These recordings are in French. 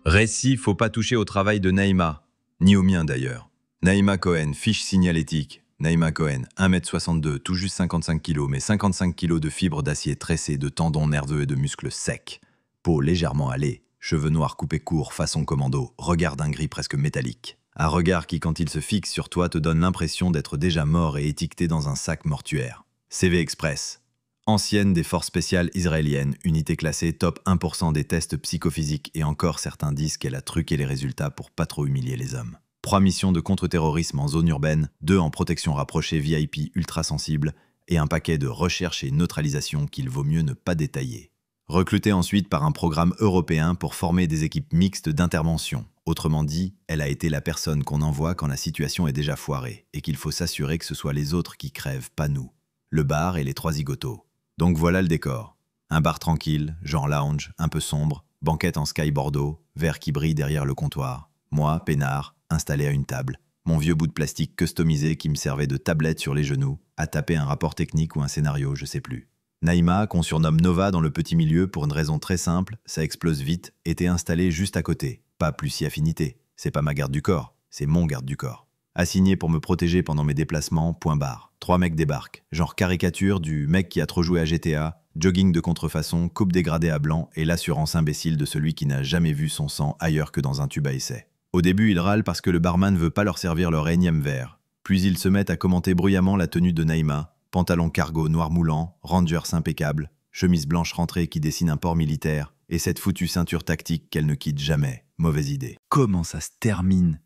Récit, faut pas toucher au travail de Naïma, ni au mien d'ailleurs. Naïma Cohen, fiche signalétique. Naïma Cohen, 1,62 m, tout juste 55 kg, mais 55 kg de fibres d'acier tressées, de tendons nerveux et de muscles secs. Peau légèrement hâlée, cheveux noirs coupés courts façon commando, regard d'un gris presque métallique. Un regard qui, quand il se fixe sur toi, te donne l'impression d'être déjà mort et étiqueté dans un sac mortuaire. CV Express. Ancienne des forces spéciales israéliennes, unité classée top 1% des tests psychophysiques et encore certains disent qu'elle a truqué les résultats pour pas trop humilier les hommes. 3 missions de contre-terrorisme en zone urbaine, 2 en protection rapprochée VIP ultra sensible et un paquet de recherche et neutralisation qu'il vaut mieux ne pas détailler. Recrutée ensuite par un programme européen pour former des équipes mixtes d'intervention. Autrement dit, elle a été la personne qu'on envoie quand la situation est déjà foirée et qu'il faut s'assurer que ce soit les autres qui crèvent, pas nous. Le bar et les 3 zigotos. Donc voilà le décor. Un bar tranquille, genre lounge, un peu sombre, banquette en sky bordeaux, verre qui brille derrière le comptoir. Moi, peinard, installé à une table. Mon vieux bout de plastique customisé qui me servait de tablette sur les genoux, à taper un rapport technique ou un scénario, je sais plus. Naïma, qu'on surnomme Nova dans le petit milieu pour une raison très simple, ça explose vite, était installée juste à côté. Pas plus si affinité. C'est pas ma garde du corps, c'est mon garde du corps. Assigné pour me protéger pendant mes déplacements, point barre. 3 mecs débarquent, genre caricature du mec qui a trop joué à GTA, jogging de contrefaçon, coupe dégradée à blanc et l'assurance imbécile de celui qui n'a jamais vu son sang ailleurs que dans un tube à essai. Au début, ils râlent parce que le barman veut pas leur servir leur énième verre. Puis ils se mettent à commenter bruyamment la tenue de Naïma, pantalon cargo noir moulant, Rangers impeccable, chemise blanche rentrée qui dessine un port militaire, et cette foutue ceinture tactique qu'elle ne quitte jamais. Mauvaise idée. Comment ça se termine ?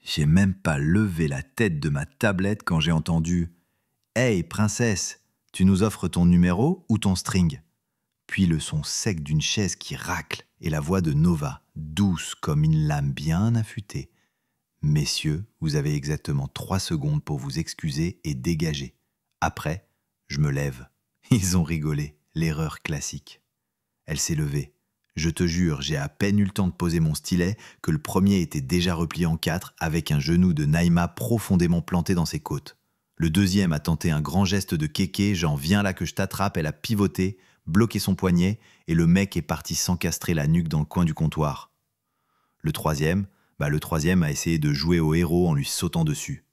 J'ai même pas levé la tête de ma tablette quand j'ai entendu « Hey, princesse, tu nous offres ton numéro ou ton string ?» Puis le son sec d'une chaise qui racle et la voix de Nova, douce comme une lame bien affûtée. « Messieurs, vous avez exactement 3 secondes pour vous excuser et dégager. Après, je me lève. » Ils ont rigolé, l'erreur classique. Elle s'est levée. Je te jure, j'ai à peine eu le temps de poser mon stylet que le premier était déjà replié en 4 avec un genou de Naïma profondément planté dans ses côtes. Le deuxième a tenté un grand geste de kéké, genre viens là que je t'attrape, elle a pivoté, bloqué son poignet et le mec est parti s'encastrer la nuque dans le coin du comptoir. Le troisième a essayé de jouer au héros en lui sautant dessus.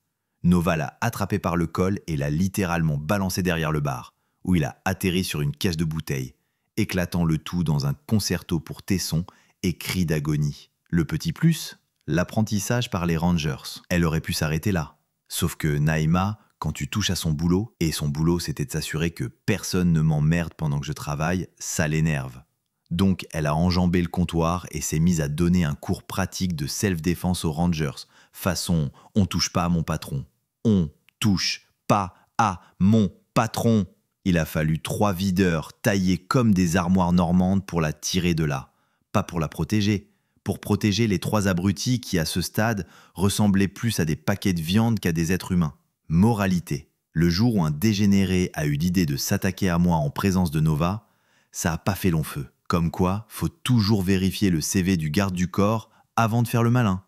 Nova l'a attrapé par le col et l'a littéralement balancé derrière le bar, où il a atterri sur une caisse de bouteilles, éclatant le tout dans un concerto pour Tesson et cris d'agonie. Le petit plus, l'apprentissage par les Rangers. Elle aurait pu s'arrêter là. Sauf que Naïma, quand tu touches à son boulot, et son boulot c'était de s'assurer que personne ne m'emmerde pendant que je travaille, ça l'énerve. Donc elle a enjambé le comptoir et s'est mise à donner un cours pratique de self-défense aux Rangers, façon « on touche pas à mon patron ». On touche pas à mon patron. Il a fallu 3 videurs taillés comme des armoires normandes pour la tirer de là. Pas pour la protéger, pour protéger les 3 abrutis qui, à ce stade, ressemblaient plus à des paquets de viande qu'à des êtres humains. Moralité. Le jour où un dégénéré a eu l'idée de s'attaquer à moi en présence de Nova, ça a pas fait long feu. Comme quoi, faut toujours vérifier le CV du garde du corps avant de faire le malin.